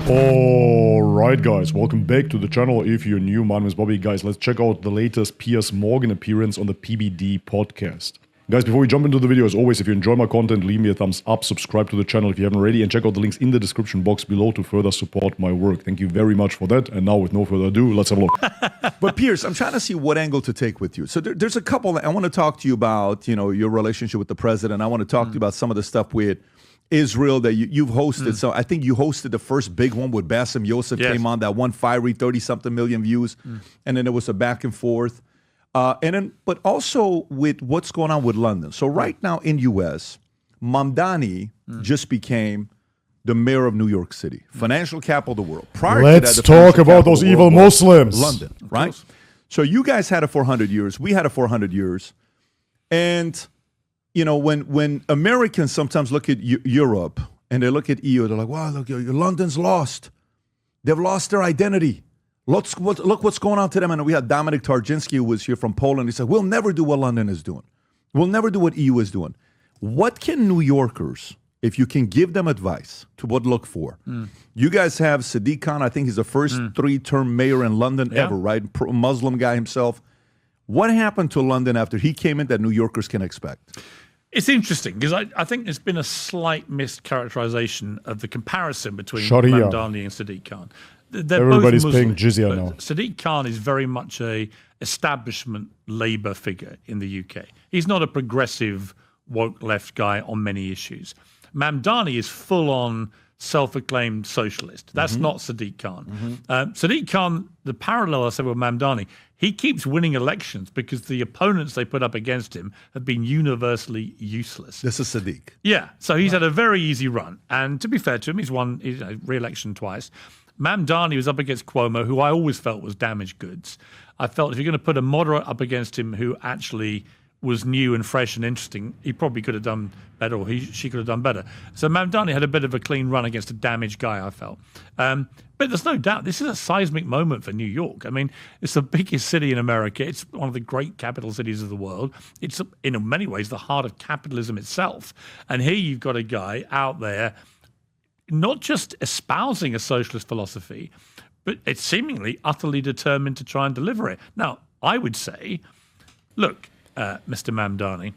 Alright guys, welcome back to the channel. If you're new, my name is Bobby. Guys, let's check out the latest Piers Morgan appearance on the PBD podcast. Guys, before we jump into the video, as always, if you enjoy my content, leave me a thumbs up, subscribe to the channel if you haven't already, and check out the links in the description box below to further support my work. Thank you very much for that. And now, with no further ado, let's have a look. But Piers, I'm trying to see what angle to take with you. So there's a couple. I want to talk to you about, your relationship with the president. I want to talk to you about some of the stuff with Israel that you've hosted. So I think you hosted the first big one with Bassem Youssef came on, that one fiery 30-something million views. And then there was a back and forth. But also with what's going on with London. So right now in U.S., Mandani just became the mayor of New York City, financial capital of the world. Let's talk about those evil Muslims. London, right? So you guys had it for 100 years. We had it for 100 years. And, when Americans sometimes look at Europe and they look at EU, they're like, wow, look, London's lost. They've lost their identity. Look what's going on to them. And we had Dominic Tarczynski, who was here from Poland. He said, we'll never do what London is doing. We'll never do what EU is doing. What can New Yorkers, if you can give them advice to what to look for? You guys have Sadiq Khan. I think he's the first three-term mayor in London ever, right? Muslim guy himself. What happened to London after he came in that New Yorkers can expect? It's interesting because I think there's been a slight mischaracterization of the comparison between Sharia. Mamdani and Sadiq Khan. Everybody's paying jizya now. Sadiq Khan is very much a establishment Labour figure in the UK. He's not a progressive woke left guy on many issues. Mamdani is full-on self-acclaimed socialist. That's not Sadiq Khan. Sadiq Khan, the parallel I said with Mamdani, he keeps winning elections because the opponents they put up against him have been universally useless. This is Sadiq. Yeah, so he's had a very easy run. And to be fair to him, he's won re-election twice. Mamdani was up against Cuomo, who I always felt was damaged goods. I felt if you're going to put a moderate up against him who actually was new and fresh and interesting, he probably could have done better, or she could have done better. So Mamdani had a bit of a clean run against a damaged guy, I felt. But there's no doubt this is a seismic moment for New York. I mean, it's the biggest city in America. It's one of the great capital cities of the world. It's, in many ways, the heart of capitalism itself. And here you've got a guy out there not just espousing a socialist philosophy, but it's seemingly utterly determined to try and deliver it. Now, I would say, look, Mr. Mamdani,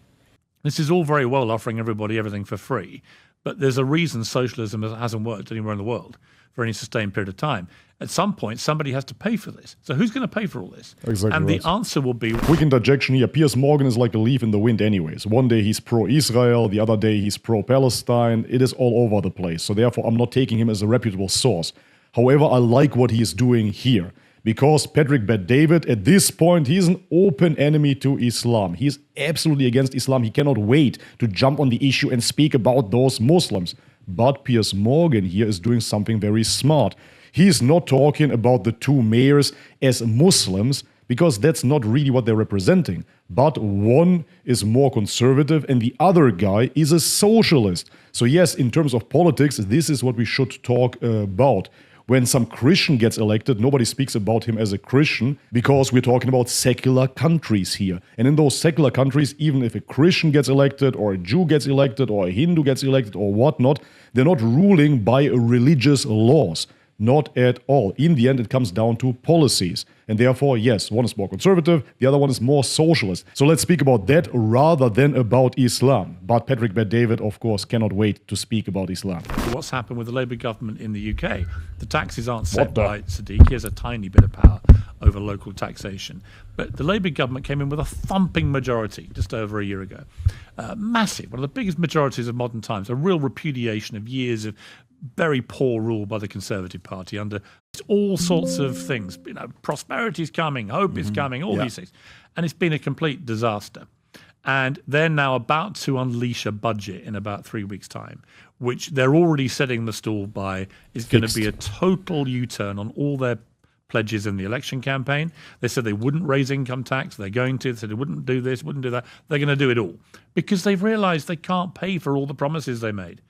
this is all very well offering everybody everything for free, but there's a reason socialism hasn't worked anywhere in the world for any sustained period of time. At some point, somebody has to pay for this. So who's going to pay for all this? Exactly. And the answer will be... Quick interjection here. Piers Morgan is like a leaf in the wind anyways. One day he's pro-Israel, the other day he's pro-Palestine. It is all over the place. So therefore, I'm not taking him as a reputable source. However, I like what he is doing here. Because Patrick Bet-David, at this point, he's an open enemy to Islam. He's absolutely against Islam. He cannot wait to jump on the issue and speak about those Muslims. But Piers Morgan here is doing something very smart. He's not talking about the two mayors as Muslims, because that's not really what they're representing. But one is more conservative and the other guy is a socialist. So yes, in terms of politics, this is what we should talk about. When some Christian gets elected, nobody speaks about him as a Christian because we're talking about secular countries here. And in those secular countries, even if a Christian gets elected or a Jew gets elected or a Hindu gets elected or whatnot, they're not ruling by religious laws. Not at all. In the end, it comes down to policies. And therefore, yes, one is more conservative, the other one is more socialist. So let's speak about that rather than about Islam. But Patrick Bet-David, of course, cannot wait to speak about Islam. What's happened with the Labour government in the UK? The taxes aren't set by Sadiq. He has a tiny bit of power over local taxation. But the Labour government came in with a thumping majority just over a year ago. Massive, one of the biggest majorities of modern times, a real repudiation of years of very poor rule by the Conservative Party under all sorts of things. Prosperity is coming, hope is coming, all these things. And it's been a complete disaster. And they're now about to unleash a budget in about 3 weeks' time, which they're already setting the stall by is going to be a total U-turn on all their pledges in the election campaign. They said they wouldn't raise income tax. They're going to. They said they wouldn't do this, wouldn't do that. They're going to do it all because they've realized they can't pay for all the promises they made.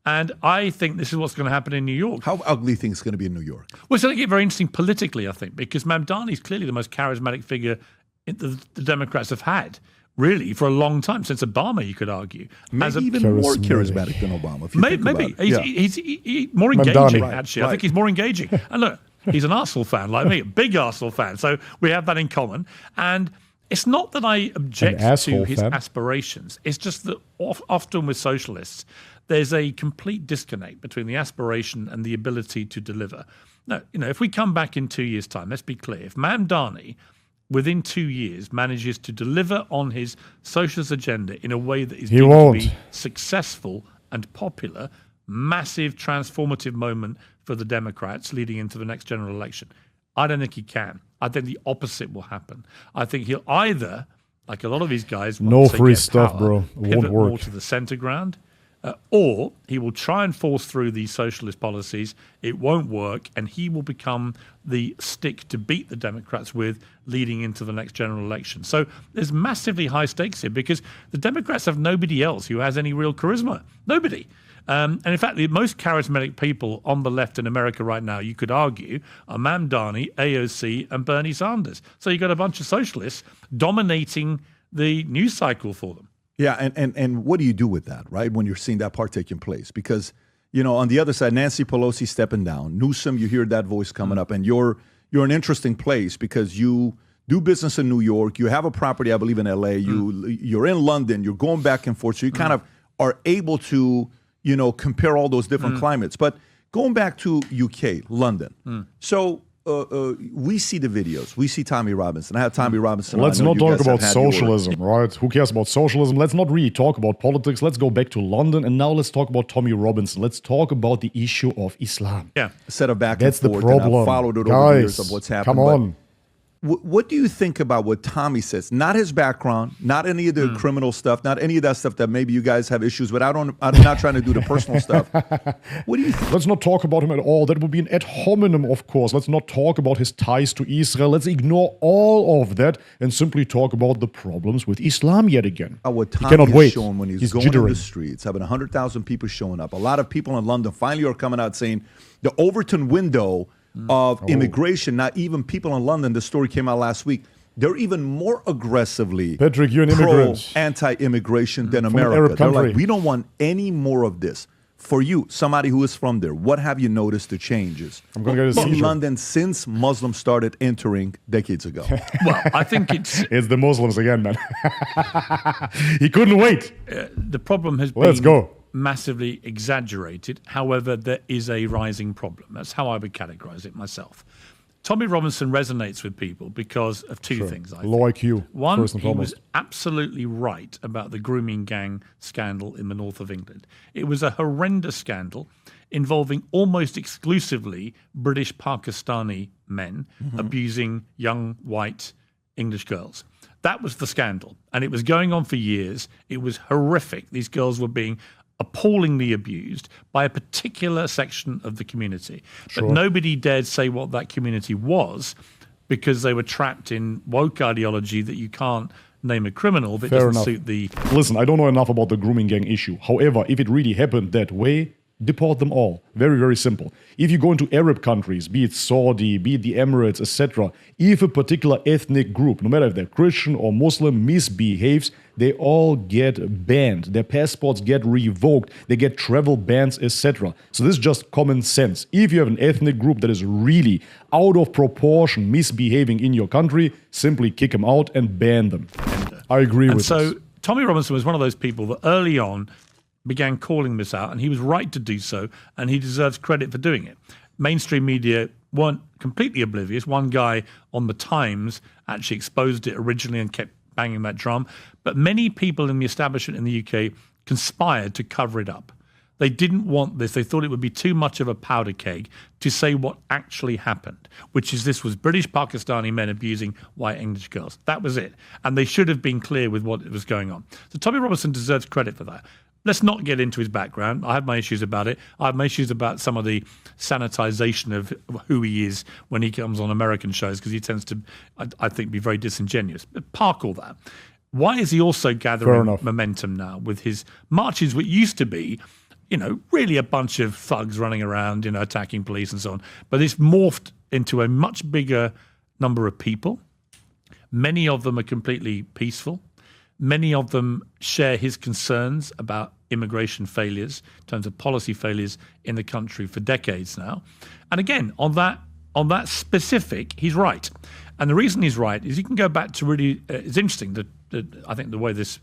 And I think this is what's going to happen in New York. How ugly things going to be in New York? Well, it's going to get very interesting politically, I think, because Mamdani is clearly the most charismatic figure the Democrats have had. really for a long time, since Obama, you could argue. Maybe even more charismatic than Obama. If you think maybe. about it. He's more engaging, Mandani. actually. I think he's more engaging. And look, he's an Arsenal fan like me, a big Arsenal fan. So we have that in common. And it's not that I object to his aspirations. It's just that often with socialists, there's a complete disconnect between the aspiration and the ability to deliver. Now, if we come back in 2 years' time, let's be clear. If Mandani, within 2 years, manages to deliver on his socialist agenda in a way that is deemed to be successful and popular, massive transformative moment for the Democrats leading into the next general election. I don't think he can. I think the opposite will happen. I think he'll either, like a lot of these guys, no free stuff, bro. It won't pivot work. more to the center ground, or he will try and force through these socialist policies. It won't work, and he will become the stick to beat the Democrats with leading into the next general election. So there's massively high stakes here because the Democrats have nobody else who has any real charisma. Nobody. And in fact, the most charismatic people on the left in America right now, you could argue, are Mandani, AOC, and Bernie Sanders. So you've got a bunch of socialists dominating the news cycle for them. Yeah, and what do you do with that, right, when you're seeing that part taking place? Because, on the other side, Nancy Pelosi stepping down, Newsom, you hear that voice coming up, and you're an interesting place because you do business in New York, you have a property, I believe, in L.A., you're in London, you're going back and forth, so you kind of are able to compare all those different climates. But going back to UK, London. So we see the videos. We see Tommy Robinson. I have Tommy Robinson. Let's not talk about socialism, right? Who cares about socialism? Let's not really talk about politics. Let's go back to London. And now let's talk about Tommy Robinson. Let's talk about the issue of Islam. Yeah. Set of back That's and forth. the problem. And I've followed it over the years of what's happened. Come on. What do you think about what Tommy says? Not his background, not any of the criminal stuff, not any of that stuff that maybe you guys have issues with. I'm not trying to do the personal stuff. What do you think? Let's not talk about him at all. That would be an ad hominem, of course. Let's not talk about his ties to Israel. Let's ignore all of that and simply talk about the problems with Islam yet again. What Tommy cannot has wait. shown when he's Jittering. going in the streets, having 100,000 people showing up. A lot of people in London finally are coming out saying the Overton window of immigration, not even people in London, the story came out last week, they're even more aggressively Patrick, you're an immigrant. Anti-immigration than From an America. Arab They're country. like, we don't want any more of this. For you, somebody who is from there, what have you noticed the changes I'm going to get a in seizure. London since Muslims started entering decades ago? Well, I think It's the Muslims again, man. He couldn't wait. the problem has Let's been go. massively exaggerated. However, there is a rising problem. That's how I would categorize it myself. Tommy Robinson resonates with people because of two things, I think. Low IQ, One, first and he foremost. was absolutely right about the grooming gang scandal in the north of England. It was a horrendous scandal involving almost exclusively British Pakistani men abusing young white English girls. That was the scandal. And it was going on for years. It was horrific. These girls were being appallingly abused by a particular section of the community. But nobody dared say what that community was because they were trapped in woke ideology that you can't name a criminal that Fair doesn't enough. suit the... Listen, I don't know enough about the grooming gang issue. However, if it really happened that way, deport them all. Very, very simple. If you go into Arab countries, be it Saudi, be it the Emirates, etc., if a particular ethnic group, no matter if they're Christian or Muslim, misbehaves, they all get banned. Their passports get revoked. They get travel bans, etc. So this is just common sense. If you have an ethnic group that is really out of proportion misbehaving in your country, simply kick them out and ban them. I agree with So this. Tommy Robinson was one of those people that early on began calling this out, and he was right to do so, and he deserves credit for doing it. Mainstream media weren't completely oblivious. One guy on the Times actually exposed it originally and kept banging that drum. But many people in the establishment in the UK conspired to cover it up. They didn't want this. They thought it would be too much of a powder keg to say what actually happened, which is this was British Pakistani men abusing white English girls. That was it. And they should have been clear with what was going on. So Tommy Robinson deserves credit for that. Let's not get into his background. I have my issues about it. I have my issues about some of the sanitization of who he is when he comes on American shows, because he tends to, I think, be very disingenuous. But park all that. Why is he also gathering momentum now with his marches, which used to be, really a bunch of thugs running around, attacking police and so on. But it's morphed into a much bigger number of people. Many of them are completely peaceful. Many of them share his concerns about immigration failures, in terms of policy failures in the country for decades now. And again, on that specific, he's right. And the reason he's right is you can go back to really, it's interesting that I think the way this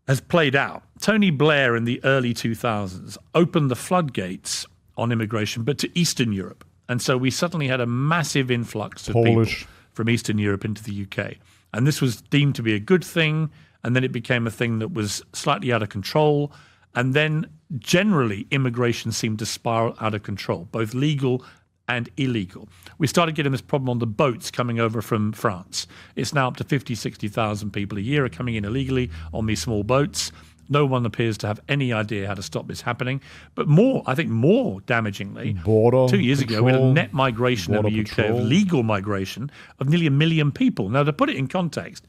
has played out. Tony Blair in the early 2000s opened the floodgates on immigration, but to Eastern Europe. And so we suddenly had a massive influx of people from Eastern Europe into the UK. And this was deemed to be a good thing. And then it became a thing that was slightly out of control. And then generally, immigration seemed to spiral out of control, both legal and illegal. We started getting this problem on the boats coming over from France. It's now up to 50, 60,000 people a year are coming in illegally on these small boats. No one appears to have any idea how to stop this happening. But I think more damagingly, 2 years ago, we had a net migration in the UK of legal migration of nearly 1 million people. Now, to put it in context,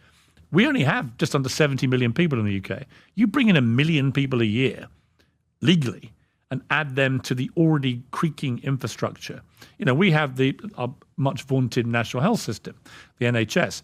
we only have just under 70 million people in the UK. You bring in 1 million people a year legally and add them to the already creaking infrastructure. We have our much vaunted national health system, the NHS,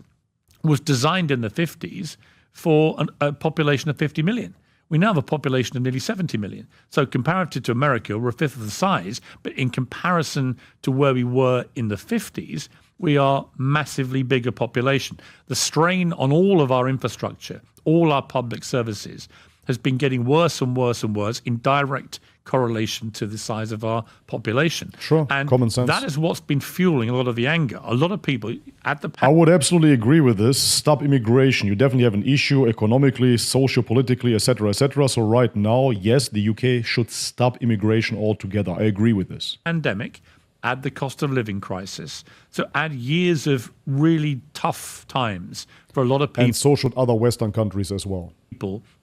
was designed in the 50s for a population of 50 million. We now have a population of nearly 70 million. So comparative to America, we're a fifth of the size, but in comparison to where we were in the 50s, we are massively bigger population. The strain on all of our infrastructure, all our public services, has been getting worse and worse and worse in direct correlation to the size of our population. Sure, and common sense. That is what's been fueling a lot of the anger. A lot of people at the... I would absolutely agree with this. Stop immigration. You definitely have an issue economically, socio-politically, etc., etc. So right now, yes, the UK should stop immigration altogether. I agree with this. Pandemic, add the cost of living crisis. So add years of really tough times for a lot of people. And so should other Western countries as well.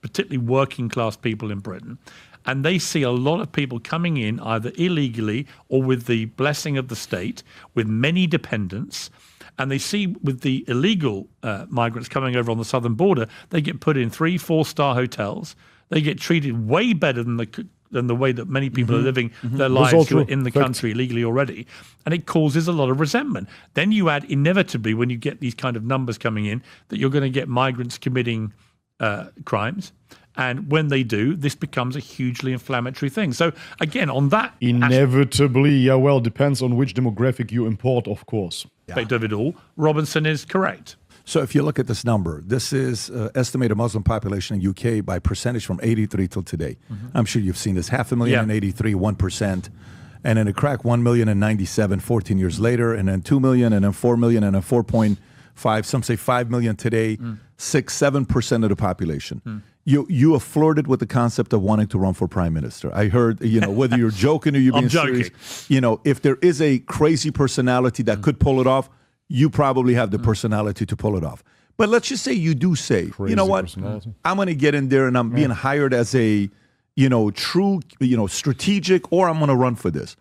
Particularly working class people in Britain. And they see a lot of people coming in either illegally or with the blessing of the state, with many dependents. And they see with the illegal migrants coming over on the southern border, they get put in 3-4-star hotels. They get treated way better than the way that many people are living their lives who are in the country illegally already. And it causes a lot of resentment. Then you add inevitably, when you get these kind of numbers coming in, that you're going to get migrants committing crimes. And when they do, this becomes a hugely inflammatory thing. So again, on that... Inevitably, depends on which demographic you import, of course. Aspect of it all, Robinson is correct. So if you look at this number, this is estimated Muslim population in UK by percentage from 83 till today. I'm sure you've seen this. 500,000 in 83, 1%. And then it cracked 1 million in 97, 14 years later. And then 2 million, and then 4 million, and then 4.5, some say 5 million today, 6-7% of the population. You have flirted with the concept of wanting to run for prime minister. I heard, whether you're joking or you're being serious, if there is a crazy personality that could pull it off, you probably have the personality to pull it off. But let's just say you do say, crazy you know what, I'm going to get in there and I'm being hired as a, true, strategic, or I'm going to run for this.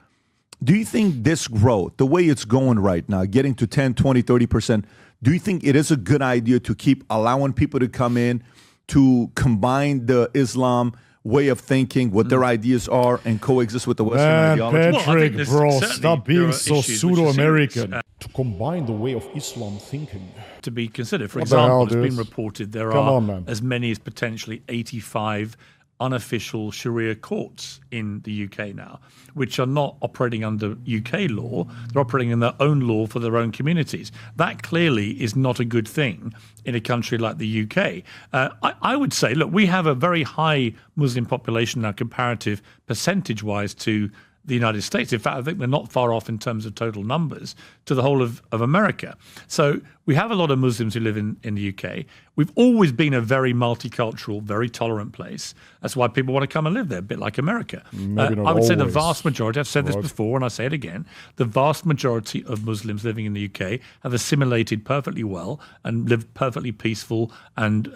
Do you think this growth, the way it's going right now, getting to 10, 20, 30%, do you think it is a good idea to keep allowing people to come in, to combine the Islam way of thinking, what their ideas are, and coexist with the Western ideology? Patrick, stop being so pseudo-American. To combine the way of Islam thinking. To be considered. For example, it's been reported there are as many as potentially 85 unofficial Sharia courts in the UK now, which are not operating under UK law. They're operating in their own law for their own communities. That clearly is not a good thing in a country like the UK. I would say, look, we have a very high Muslim population now, comparative percentage-wise to the United States. In fact, I think we're not far off in terms of total numbers to the whole of America. So we have a lot of Muslims who live in the UK. We've always been a very multicultural, very tolerant place. That's why people want to come and live there, a bit like America. I would say the vast majority, I've said this before and I say it again, the vast majority of Muslims living in the UK have assimilated perfectly well and live perfectly peaceful and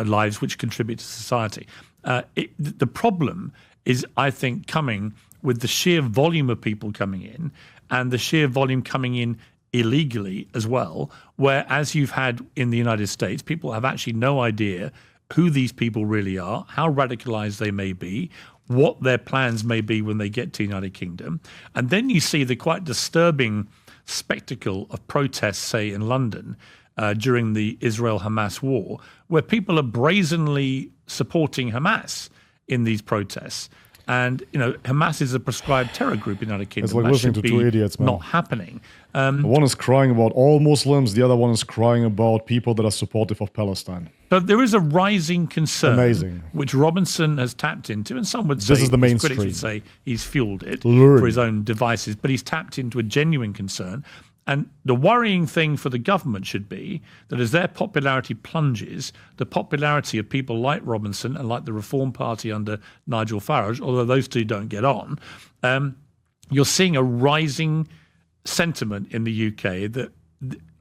lives which contribute to society. The problem is, I think, coming with the sheer volume of people coming in and the sheer volume coming in illegally as well, where, as you've had in the United States, people have actually no idea who these people really are, how radicalized they may be, what their plans may be when they get to the United Kingdom. And then you see the quite disturbing spectacle of protests, say, in London, during the Israel-Hamas war, where people are brazenly supporting Hamas in these protests. And, Hamas is a prescribed terror group in the United Kingdom. It's like that listening should to be two idiots, man. not happening. One is crying about all Muslims, the other one is crying about people that are supportive of Palestine. But there is a rising concern, Amazing. which Robinson has tapped into, and some would say, This is the his critics mainstream. would say he's fueled it Learn. for his own devices, but he's tapped into a genuine concern. And the worrying thing for the government should be that as their popularity plunges, the popularity of people like Robinson and like the Reform Party under Nigel Farage, although those two don't get on, you're seeing a rising sentiment in the UK that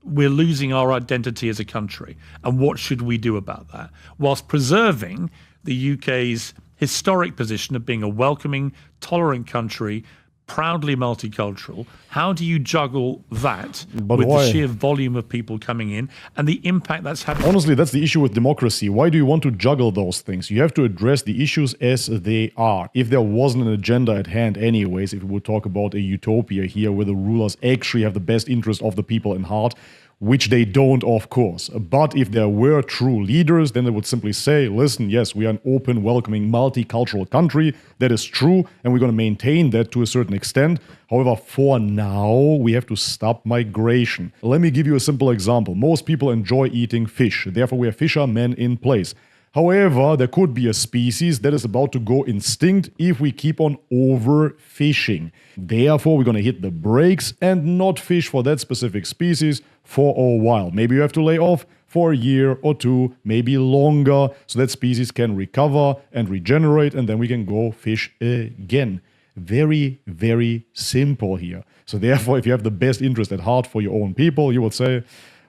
we're losing our identity as a country. And what should we do about that? Whilst preserving the UK's historic position of being a welcoming, tolerant country, proudly multicultural. How do you juggle that with why? the sheer volume of people coming in and the impact that's having? Honestly, that's the issue with democracy. Why do you want to juggle those things? You have to address the issues as they are. If there wasn't an agenda at hand anyways, if we would talk about a utopia here where the rulers actually have the best interest of the people in heart, which they don't, of course. But if there were true leaders, then they would simply say, listen, yes, we are an open, welcoming, multicultural country. That is true, and we're going to maintain that to a certain extent. However, for now, we have to stop migration. Let me give you a simple example. Most people enjoy eating fish. Therefore, we have fishermen in place. However, there could be a species that is about to go extinct if we keep on overfishing. Therefore, we're going to hit the brakes and not fish for that specific species for a while. Maybe you have to lay off for a year or two, maybe longer, so that species can recover and regenerate, and then we can go fish again. Very, very simple here. So therefore, if you have the best interest at heart for your own people, you would say,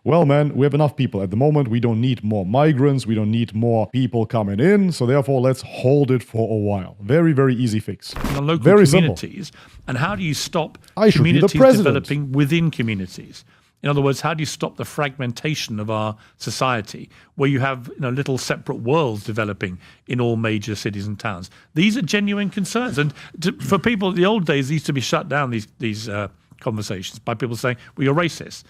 well, man, we have enough people at the moment. We don't need more migrants. We don't need more people coming in. So therefore, let's hold it for a while. Very, very easy fix. On local Very communities. And how do you stop I should be the communities president. developing within communities? In other words, how do you stop the fragmentation of our society where you have little separate worlds developing in all major cities and towns? These are genuine concerns. And for people, the old days, these used to be shut down, these conversations, by people saying, well, you're racist.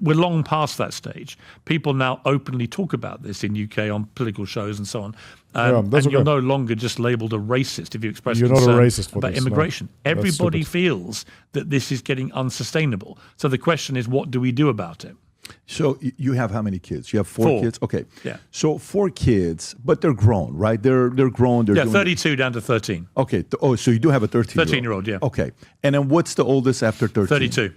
We're long past that stage. People now openly talk about this in UK on political shows and so on. And you're no longer just labelled a racist if you express You're concern not a racist for about this, immigration. no. Everybody That's feels that this is getting unsustainable. So the question is, what do we do about it? So you have how many kids? You have four kids? Okay. Yeah. So 4 kids, but they're grown, right? They're grown. They're Yeah, doing 32 down to 13. Okay. So you do have a 13-year-old. 13-year-old, yeah. Okay. And then what's the oldest after 13? 32.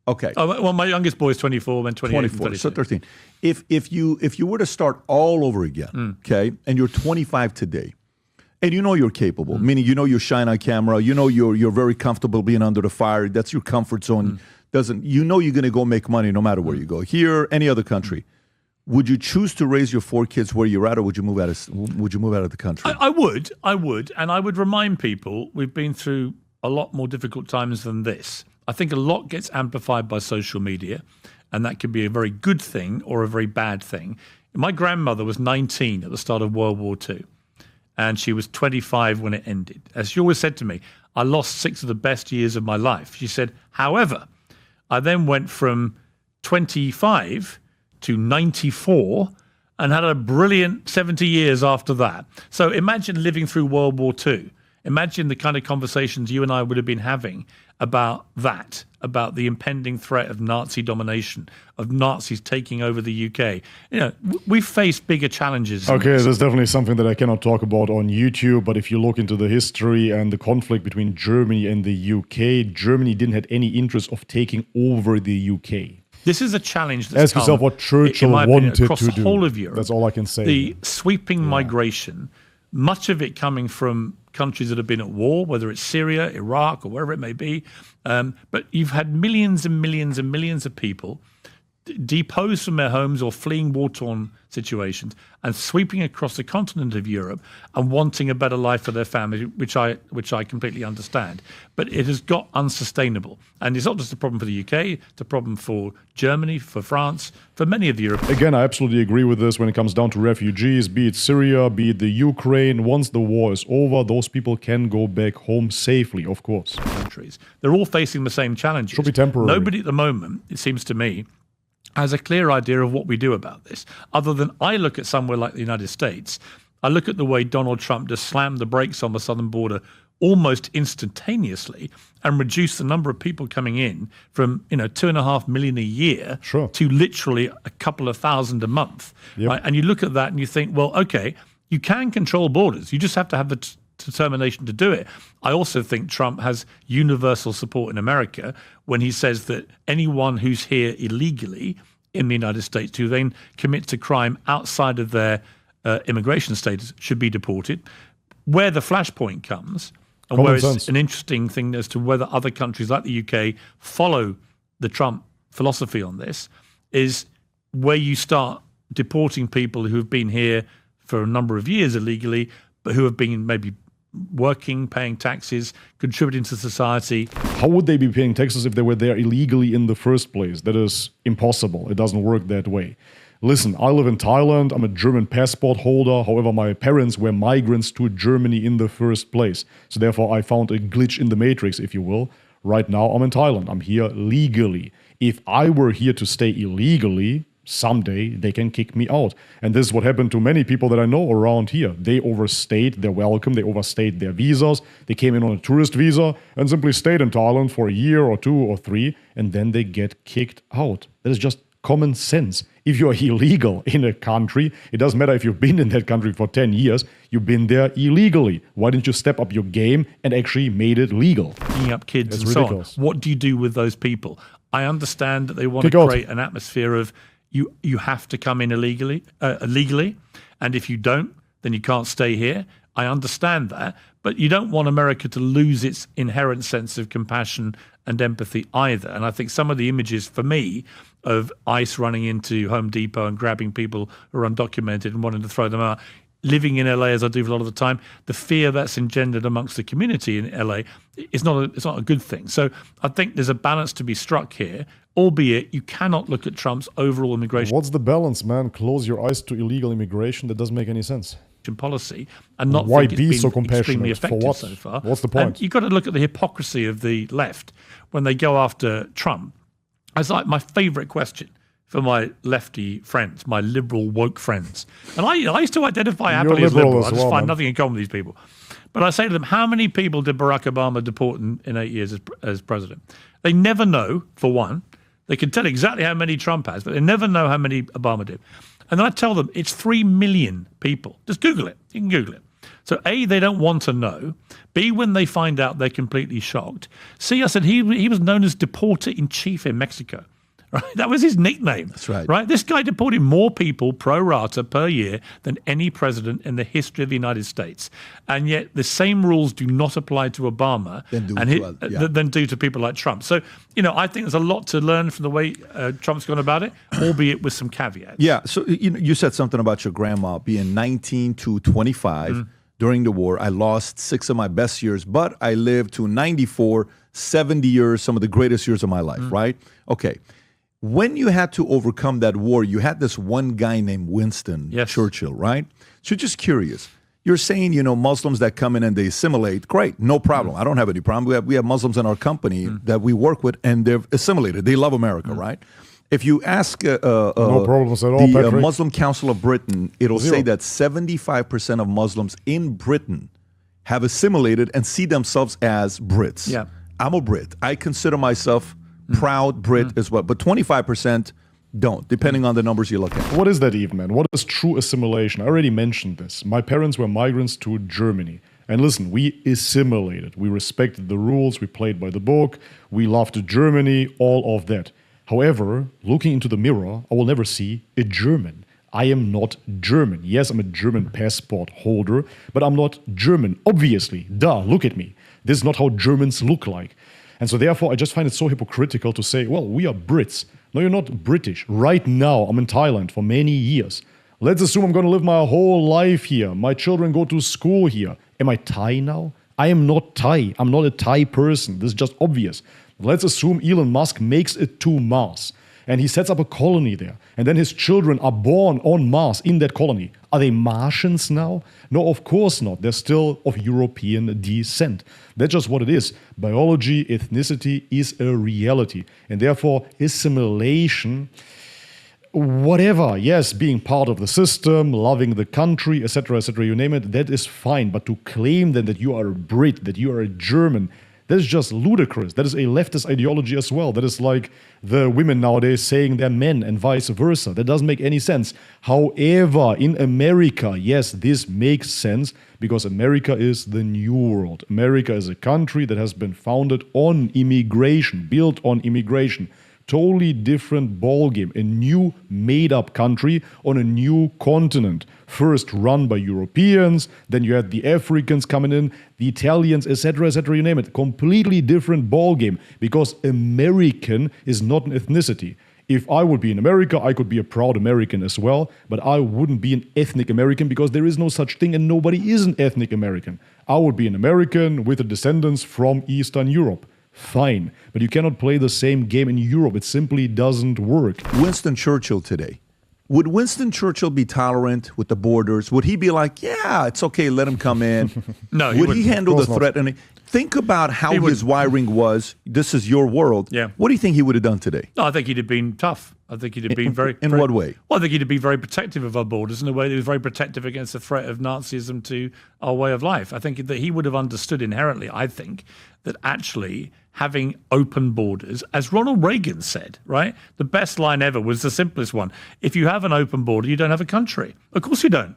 Okay. Oh, well, my youngest boy is 24, then 28, 24. and So 32. 13. If you were to start all over again, okay, and you're 25 today, and you know you're capable, meaning you know you shine on camera, you know you're very comfortable being under the fire, that's your comfort zone. You know you're going to go make money no matter where you go. Here, any other country. Would you choose to raise your 4 kids where you're at, or would you move out of the country? I would, and I would remind people we've been through a lot more difficult times than this. I think a lot gets amplified by social media, and that can be a very good thing or a very bad thing. My grandmother was 19 at the start of World War II, and she was 25 when it ended. As she always said to me, I lost 6 of the best years of my life. She said, however, I then went from 25 to 94 and had a brilliant 70 years after that. So imagine living through World War II. Imagine the kind of conversations you and I would have been having about that, about the impending threat of Nazi domination, of Nazis taking over the UK. We face bigger challenges. Okay, there's definitely something that I cannot talk about on YouTube, but if you look into the history and the conflict between Germany and the UK, Germany didn't have any interest of taking over the UK. This is a challenge that's Ask yourself what Churchill wanted across to the do. whole of Europe. That's all I can say. The sweeping migration, much of it coming from countries that have been at war, whether it's Syria, Iraq, or wherever it may be. But you've had millions and millions and millions of people deposed from their homes or fleeing war-torn situations and sweeping across the continent of Europe and wanting a better life for their family, which I completely understand. But it has got unsustainable. And it's not just a problem for the UK, it's a problem for Germany, for France, for many of the Europe. Again, I absolutely agree with this when it comes down to refugees, be it Syria, be it the Ukraine. Once the war is over, those people can go back home safely, of course. Countries. They're all facing the same challenges. Should be temporary. Nobody at the moment, it seems to me, has a clear idea of what we do about this. Other than I look at somewhere like the United States, I look at the way Donald Trump just slammed the brakes on the southern border almost instantaneously and reduced the number of people coming in from 2.5 million a year to literally a couple of thousand a month. Right? And you look at that and you think, well, okay, you can control borders. You just have to have the determination to do it. I also think Trump has universal support in America when he says that anyone who's here illegally in the United States who then commits a crime outside of their immigration status should be deported. Where the flashpoint comes, and where it's an interesting thing as to whether other countries like the UK follow the Trump philosophy on this, is where you start deporting people who have been here for a number of years illegally, but who have been maybe working, paying taxes, contributing to society. How would they be paying taxes if they were there illegally in the first place? That is impossible. It doesn't work that way. Listen, I live in Thailand. I'm a German passport holder. However, my parents were migrants to Germany in the first place. So therefore, I found a glitch in the matrix, if you will. Right now, I'm in Thailand. I'm here legally. If I were here to stay illegally, someday they can kick me out. And this is what happened to many people that I know around here. They overstayed their welcome. They overstayed their visas. They came in on a tourist visa and simply stayed in Thailand for a year or 2 or 3, and then they get kicked out. That is just common sense. If you are illegal in a country, it doesn't matter if you've been in that country for 10 years, you've been there illegally. Why didn't you step up your game and actually made it legal? Picking up kids and so on. What do you do with those people? I understand that they want to create an atmosphere of you have to come in illegally, and if you don't, then you can't stay here. I understand that, but you don't want America to lose its inherent sense of compassion and empathy either. And I think some of the images for me of ICE running into Home Depot and grabbing people who are undocumented and wanting to throw them out, living in LA as I do a lot of the time, the fear that's engendered amongst the community in LA is not a good thing. So I think there's a balance to be struck here, albeit you cannot look at Trump's overall immigration. What's the balance, man? Close your eyes to illegal immigration? That doesn't make any sense. Policy and not why think be it's so been extremely compassionate? For effective what? so far. What's the point? And you've got to look at the hypocrisy of the left when they go after Trump. It's like my favorite question for my lefty friends, my liberal woke friends. And I used to identify happily as liberal. I just find nothing in common with these people. But I say to them, how many people did Barack Obama deport in 8 years as president? They never know, for one. They can tell exactly how many Trump has, but they never know how many Obama did. And then I tell them it's 3 million people. Just Google it. You can Google it. So A, they don't want to know. B, when they find out, they're completely shocked. C, I said he was known as deporter-in-chief in Mexico. Right? That was his nickname. That's right. Right? This guy deported more people pro rata per year than any president in the history of the United States. And yet the same rules do not apply to Obama than do to people like Trump. So, I think there's a lot to learn from the way Trump's gone about it, albeit with some caveats. Yeah. So, you said something about your grandma being 19 to 25 during the war. I lost 6 of my best years, but I lived to 94, 70 years, some of the greatest years of my life, right? Okay. When you had to overcome that war, you had this one guy named Winston Churchill, right? So just curious. You're saying, Muslims that come in and they assimilate, great, no problem. I don't have any problem. We have Muslims in our company that we work with, and they've assimilated. They love America, right? If you ask no problems at all, the Muslim Council of Britain, it'll say that 75% of Muslims in Britain have assimilated and see themselves as Brits. Yeah. I'm a Brit. I consider myself proud Brit as well, but 25% don't, depending on the numbers you look at. What is that even, man? What is true assimilation? I already mentioned this. My parents were migrants to Germany. And listen, we assimilated. We respected the rules. We played by the book. We loved Germany, all of that. However, looking into the mirror, I will never see a German. I am not German. Yes, I'm a German passport holder, but I'm not German. Obviously, duh, look at me. This is not how Germans look like. And so therefore, I just find it so hypocritical to say, well, we are Brits. No, you're not British. Right now, I'm in Thailand for many years. Let's assume I'm going to live my whole life here. My children go to school here. Am I Thai now? I am not Thai. I'm not a Thai person. This is just obvious. Let's assume Elon Musk makes it to Mars and he sets up a colony there. And then his children are born on Mars in that colony. Are they Martians now? No, of course not. They're still of European descent. That's just what it is. Biology, ethnicity is a reality. And therefore, assimilation, whatever, yes, being part of the system, loving the country, etc., you name it, that is fine. But to claim then that you are a Brit, that you are a German, that is just ludicrous. That is a leftist ideology as well. That is like the women nowadays saying they're men and vice versa. That doesn't make any sense. However, in America, yes, this makes sense because America is the new world. America is a country that has been founded on immigration, built on immigration. Totally different ballgame, a new made-up country on a new continent. First run by Europeans, then you had the Africans coming in, the Italians, etc., you name it. Completely different ballgame because American is not an ethnicity. If I would be in America, I could be a proud American as well, but I wouldn't be an ethnic American because there is no such thing and nobody is an ethnic American. I would be an American with the descendants from Eastern Europe. Fine, but you cannot play the same game in Europe. It simply doesn't work. Winston Churchill today. Would Winston Churchill be tolerant with the borders? Would he be like, yeah, it's okay, let him come in? No, Would he handle the threat? And think about how his wiring was. This is your world. Yeah. What do you think he would have done today? No, I think he'd have been tough. I think he'd have been very... In what way? Well, I think he'd have been very protective of our borders in a way that was very protective against the threat of Nazism to our way of life. I think that he would have understood inherently, I think, that actually having open borders, as Ronald Reagan said, right? The best line ever was the simplest one. If you have an open border, you don't have a country. Of course you don't.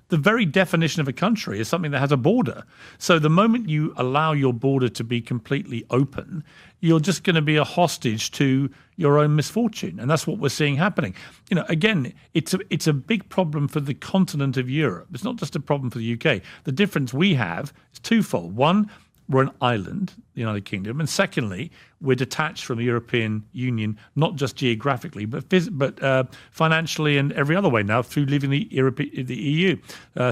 The very definition of a country is something that has a border. So the moment you allow your border to be completely open, you're just going to be a hostage to your own misfortune. And that's what we're seeing happening. You know, again, it's a big problem for the continent of Europe. It's not just a problem for the UK. The difference we have is twofold. One, we're an island, the United Kingdom, and secondly, we're detached from the European Union, not just geographically, but financially and every other way now through leaving the EU,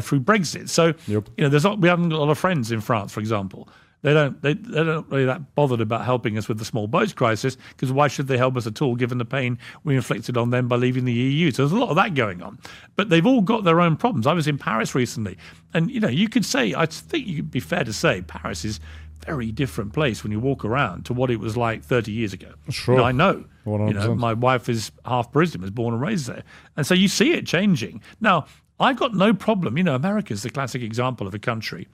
through Brexit. So, you know, we haven't got a lot of friends in France, for example. They don't really that bothered about helping us with the small boats crisis because why should they help us at all given the pain we inflicted on them by leaving the EU? So there's a lot of that going on. But they've all got their own problems. I was in Paris recently and, you know, you could say, I think you could be fair to say Paris is a very different place when you walk around to what it was like 30 years ago. Sure. You know, I know. 100%. You know, my wife is half Parisian, was born and raised there. And so you see it changing. Now, I've got no problem. You know, America's the classic example of a country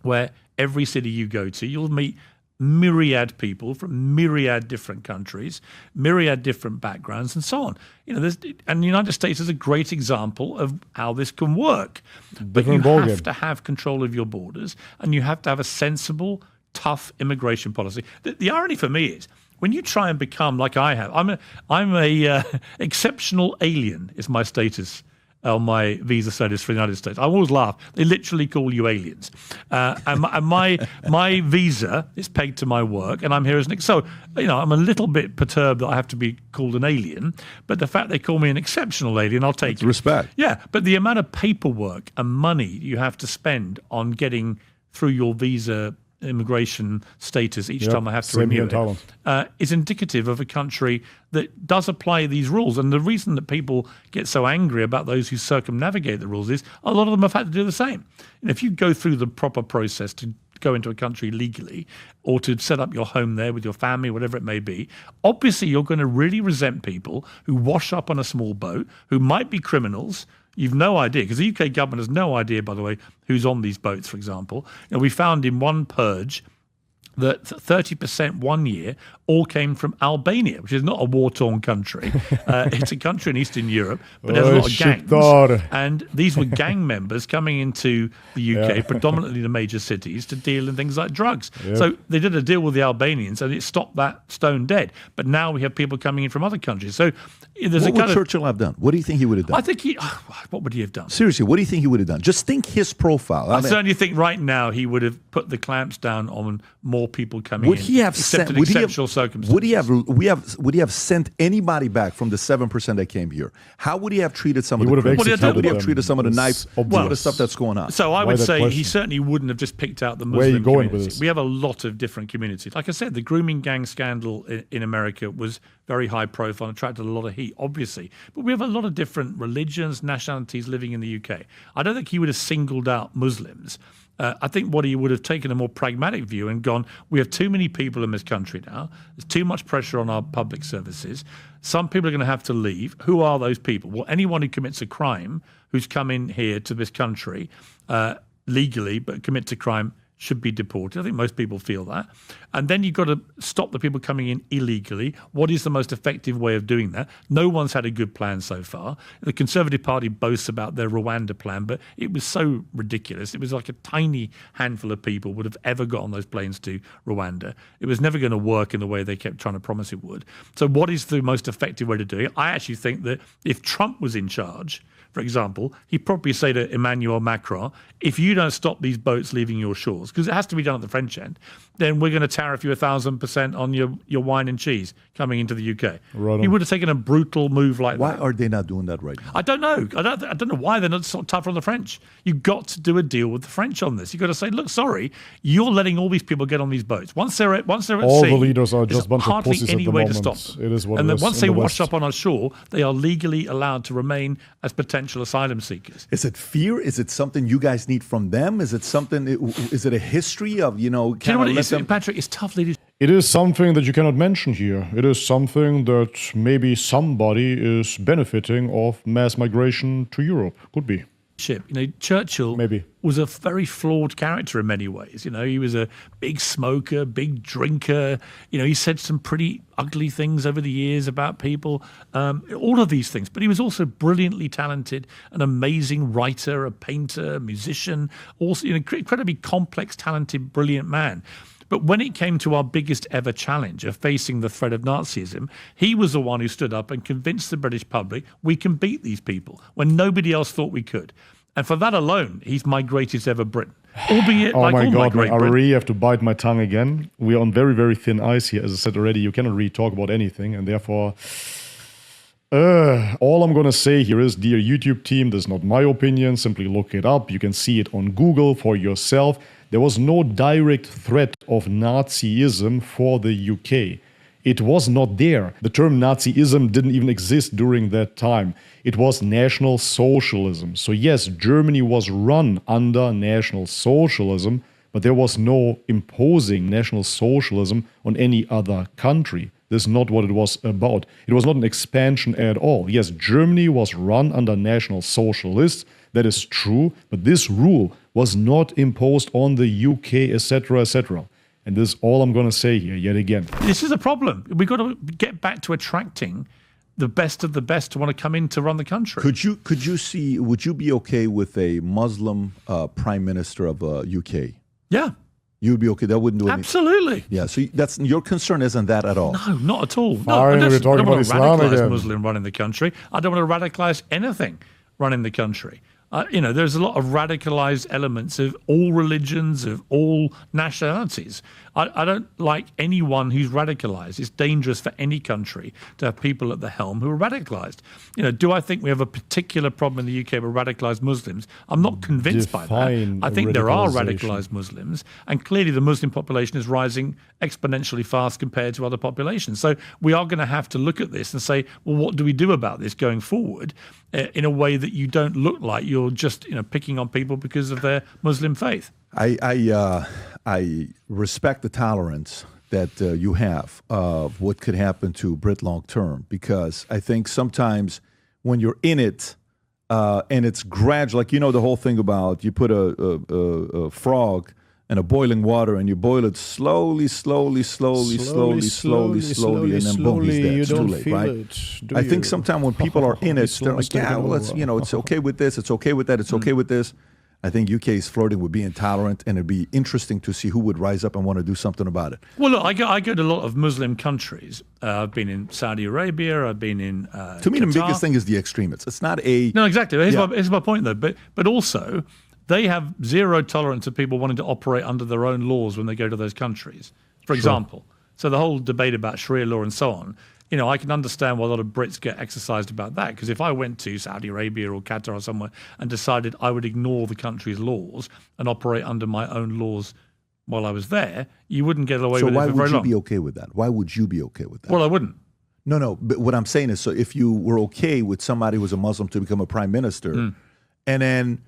where every city you go to, you'll meet myriad people from myriad different countries, myriad different backgrounds, and so on. You know, and the United States is a great example of how this can work. But you have to have control of your borders, and you have to have a sensible, tough immigration policy. The irony for me is, when you try and become like I have, I'm a exceptional alien is my status on my visa status for the United States. I always laugh. They literally call you aliens. And my visa is pegged to my work, and I'm here as an... So, you know, I'm a little bit perturbed that I have to be called an alien, but the fact they call me an exceptional alien, I'll take it. Respect. Yeah, but the amount of paperwork and money you have to spend on getting through your visa immigration status each time I have to renew it is indicative of a country that does apply these rules. And the reason that people get so angry about those who circumnavigate the rules is a lot of them have had to do the same. And if you go through the proper process to go into a country legally or to set up your home there with your family, whatever it may be, obviously you're going to really resent people who wash up on a small boat, who might be criminals. You've no idea, because the UK government has no idea, by the way, who's on these boats, for example. You know, we found in one purge that 30% 1 year all came from Albania, which is not a war-torn country. It's a country in Eastern Europe, but there's a lot of gangs. And these were gang members coming into the UK, predominantly the major cities, to deal in things like drugs. So they did a deal with the Albanians, and it stopped that stone dead. But now we have people coming in from other countries. So there's what would Churchill have done? What do you think he would have done? I think what would he have done? Seriously, what do you think he would have done? Just think his profile. I certainly think right now he would have put the clamps down on more people coming in. Would he have except sent? in exceptional circumstances? Would he have sent anybody back from the 7% that came here? How would he have treated some of the criminals? How would he have treated some of the knives? Well, the stuff that's going on. So I would say he certainly wouldn't have just picked out the Muslim community. We have a lot of different communities. Like I said, the grooming gang scandal in America was very high profile and attracted a lot of heat, obviously. But we have a lot of different religions, nationalities living in the UK. I don't think he would have singled out Muslims I think what he would have taken a more pragmatic view and gone, we have too many people in this country now. There's too much pressure on our public services. Some people are going to have to leave. Who are those people? Well, anyone who commits a crime, who's come in here to this country legally but commits a crime, should be deported. I think most people feel that. And then you've got to stop the people coming in illegally. What is the most effective way of doing that? No one's had a good plan so far. The Conservative Party boasts about their Rwanda plan, but it was so ridiculous. It was like a tiny handful of people would have ever got on those planes to Rwanda. It was never going to work in the way they kept trying to promise it would. So what is the most effective way to do it? I actually think that if Trump was in charge, for example, he'd probably say to Emmanuel Macron, if you don't stop these boats leaving your shores, because it has to be done at the French end, then we're going to tariff you 1,000% on your wine and cheese coming into the UK. Right on. He would have taken a brutal move like Why that. are they not doing that right now? I don't know. I don't know why they're not sort of tougher on the French. You've got to do a deal with the French on this. You've got to say, look, sorry, you're letting all these people get on these boats. Once they're at All sea, the leaders are there's just a bunch of hardly pussies any at the way to moment. stop them. It is what and it then is once in they the wash West. up on our shore, they are legally allowed to remain as potential asylum seekers. Is it fear? Is it something you guys need from them? Is it something? Is it a history of Do you know kind what of it let is, them? Patrick? It's tough leadership. It is something that you cannot mention here. It is something that maybe somebody is benefiting of mass migration to Europe. Could be. You know, Churchill Maybe. was a very flawed character in many ways. You know, he was a big smoker, big drinker. You know, he said some pretty ugly things over the years about people, all of these things. But he was also brilliantly talented, an amazing writer, a painter, a musician, also, you know, incredibly complex, talented, brilliant man. But when it came to our biggest ever challenge of facing the threat of Nazism, he was the one who stood up and convinced the British public we can beat these people when nobody else thought we could. And for that alone, he's my greatest ever Briton. Albeit, Oh like my all God, my man, great I Britons. really have to bite my tongue again. We are on very, very thin ice here. As I said already, you cannot really talk about anything. And therefore, all I'm going to say here is, dear YouTube team, this is not my opinion. Simply look it up. You can see it on Google for yourself. There was no direct threat of Nazism for the UK. It was not there. The term Nazism didn't even exist during that time. It was National Socialism. So yes, Germany was run under National Socialism, but there was no imposing National Socialism on any other country. This is not what it was about. It was not an expansion at all. Yes, Germany was run under National Socialists. That is true, but this rule was not imposed on the UK, etc., etc. And this is all I'm going to say here yet again. This is a problem. We've got to get back to attracting the best of the best to want to come in to run the country. Would you be okay with a Muslim prime minister of UK? Yeah, You'd be okay. That wouldn't do anything. absolutely. Yeah. So that's your concern isn't that at all? No, not at all. No, Finally, I we're talking don't want about to Islam radicalize again. Muslim running the country. I don't want to radicalize anything running the country. You know, there's a lot of radicalized elements of all religions, of all nationalities. I don't like anyone who's radicalized. It's dangerous for any country to have people at the helm who are radicalized. You know, do I think we have a particular problem in the UK with radicalized Muslims? I'm not convinced by Define that. I think there are radicalization. radicalized Muslims, and clearly the Muslim population is rising exponentially fast compared to other populations. So we are going to have to look at this and say, well, what do we do about this going forward in a way that you don't look like you're just, you know, picking on people because of their Muslim faith? I respect the tolerance that you have of what could happen to Brit long term, because I think sometimes when you're in it and it's gradual, like, you know, the whole thing about you put a frog in a boiling water and you boil it slowly, and then boom, he's dead. It's too late, right? I think sometimes when people are in it, they're like, yeah, well, it's okay with this, it's okay with that, it's okay with this. I think UK is flirting with being tolerant, and it'd be interesting to see who would rise up and want to do something about it. Well, look, I go to a lot of Muslim countries. I've been in Saudi Arabia. I've been in To me, the Qatar. biggest thing is the extremists. It's not a... No, exactly. Here's, Yeah. here's my point, though. But also, they have zero tolerance of people wanting to operate under their own laws when they go to those countries. For example, so the whole debate about Sharia law and so on, you know, I can understand why a lot of Brits get exercised about that, because if I went to Saudi Arabia or Qatar or somewhere and decided I would ignore the country's laws and operate under my own laws while I was there, you wouldn't get away So with it why for very would you long. be okay with that? Why would you be okay with that? Well, I wouldn't. No, but what I'm saying is, so if you were okay with somebody who's a Muslim to become a prime minister, and then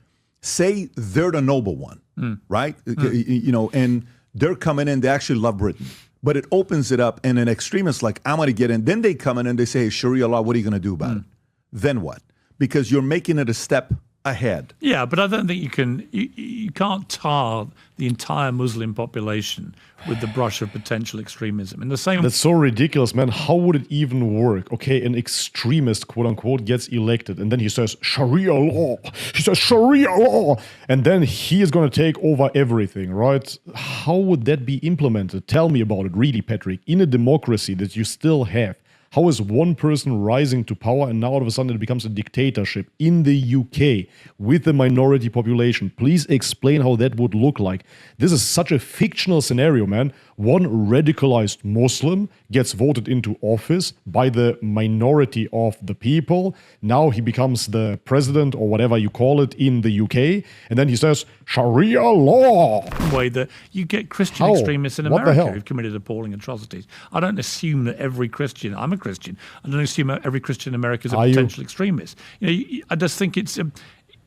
say they're the noble one, right? You know, and they're coming in, they actually love Britain. But it opens it up, and an extremist like, I'm going to get in. Then they come in and they say, hey, Sharia law, what are you going to do about it? Then what? Because you're making it a step ahead. Yeah, but I don't think you can't tar the entire Muslim population with the brush of potential extremism. In the same That's so ridiculous, man. How would it even work? Okay, an extremist, quote unquote, gets elected, and then he says, Sharia law. He says, Sharia law. And then he is going to take over everything, right? How would that be implemented? Tell me about it, really, Patrick. In a democracy that you still have, how is one person rising to power and now all of a sudden it becomes a dictatorship in the UK with the minority population? Please explain how that would look like. This is such a fictional scenario, man. One radicalized Muslim gets voted into office by the minority of the people. Now he becomes the president or whatever you call it in the UK. And then he says, Sharia law. way that you get Christian How? extremists in What the America hell? who've committed appalling atrocities. I don't assume that every Christian, I'm a Christian, I don't assume every Christian in America is a Are you? potential extremist. I just think it's,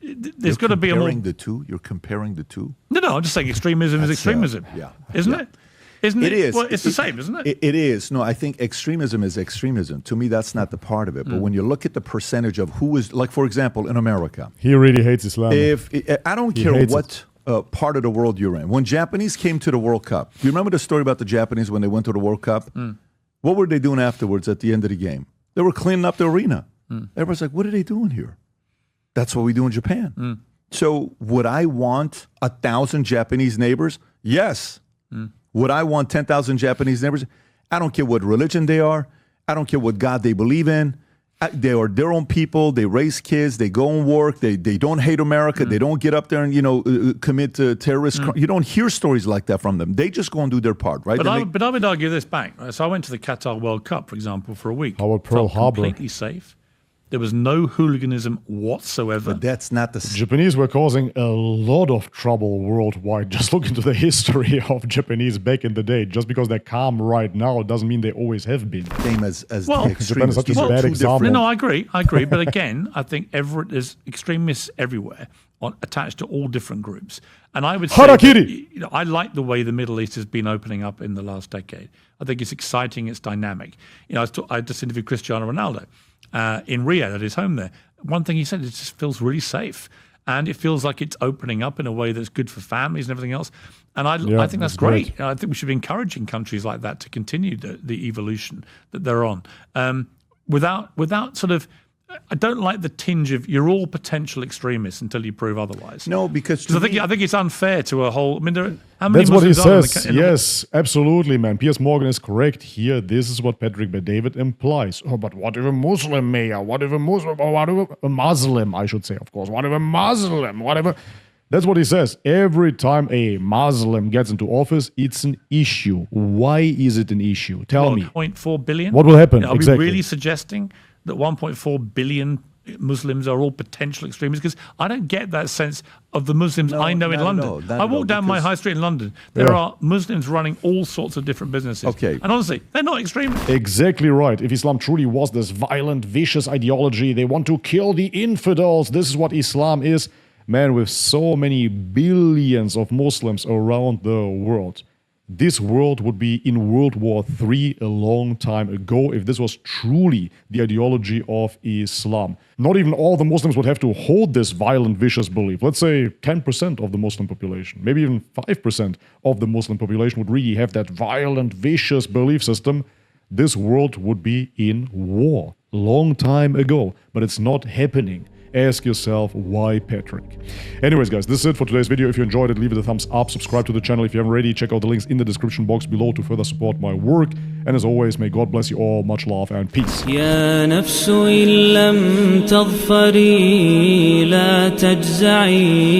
there's got to be a more... Comparing the two? You're comparing the two? No, I'm just saying extremism is That's, extremism. yeah. Isn't Yeah. it? Isn't it? It is. Well, it's the same, isn't it? It is. No, I think extremism is extremism. To me, that's not the part of it. But when you look at the percentage of who is, like, for example, in America, He really hates Islam. if I don't He care hates what part of the world you're in. When Japanese came to the World Cup, do you remember the story about the Japanese when they went to the World Cup? What were they doing afterwards at the end of the game? They were cleaning up the arena. Everybody's like, what are they doing here? That's what we do in Japan. So would I want 1,000 Japanese neighbors? Yes. Would I want 10,000 Japanese neighbors? I don't care what religion they are. I don't care what God they believe in. They are their own people. They raise kids. They go and work. They don't hate America. They don't get up there and, commit terrorist crimes. You don't hear stories like that from them. They just go and do their part, right? But I would argue this back. Right? So I went to the Qatar World Cup, for example, for a week. How about Pearl Felt Harbor? completely safe. There was no hooliganism whatsoever. But that's not the Japanese were causing a lot of trouble worldwide. Just look into the history of Japanese back in the day. Just because they're calm right now doesn't mean they always have been. same as Well, the extremists. such a These are bad two example. different- No, I agree. But again, I think there's extremists everywhere attached to all different groups. And I would say, Harakiri! that, I like the way the Middle East has been opening up in the last decade. I think it's exciting, it's dynamic. I just interviewed Cristiano Ronaldo in Riyadh at his home there. One thing he said, it just feels really safe. And it feels like it's opening up in a way that's good for families and everything else. And I think that's great. And I think we should be encouraging countries like that to continue the evolution that they're on. Without sort of, I don't like the tinge of you're all potential extremists until you prove otherwise. No, because I think it's unfair to a whole. I mean, how many That's what he Muslims are in says. in the- Yes, absolutely, man. Piers Morgan is correct here. This is what Patrick Bet-David implies. Oh, but what if a Muslim mayor? What if a Muslim? Or what if a Muslim, I should say, of course. What if a Muslim? Whatever. That's what he says. Every time a Muslim gets into office, it's an issue. Why is it an issue? Tell me. 1.4 billion. What will happen? Are Exactly. we really suggesting that 1.4 billion Muslims are all potential extremists? Because I don't get that sense of the Muslims I know in not at London. all, not I at walk all, down my because- high street in London. There are Muslims running all sorts of different businesses. Okay. And honestly, they're not extremists. Exactly right. If Islam truly was this violent, vicious ideology, they want to kill the infidels. This is what Islam is. Man, with so many billions of Muslims around the world, this world would be in World War III a long time ago if this was truly the ideology of Islam. Not even all the Muslims would have to hold this violent, vicious belief. Let's say 10% of the Muslim population, maybe even 5% of the Muslim population would really have that violent, vicious belief system. This world would be in war a long time ago, but it's not happening. Ask yourself, why, Patrick? Anyways, guys, this is it for today's video. If you enjoyed it, leave it a thumbs up. Subscribe to the channel if you haven't already. Check out the links in the description box below to further support my work. And as always, may God bless you all. Much love and peace. يا نفس إن لم تظفري لا تجزعي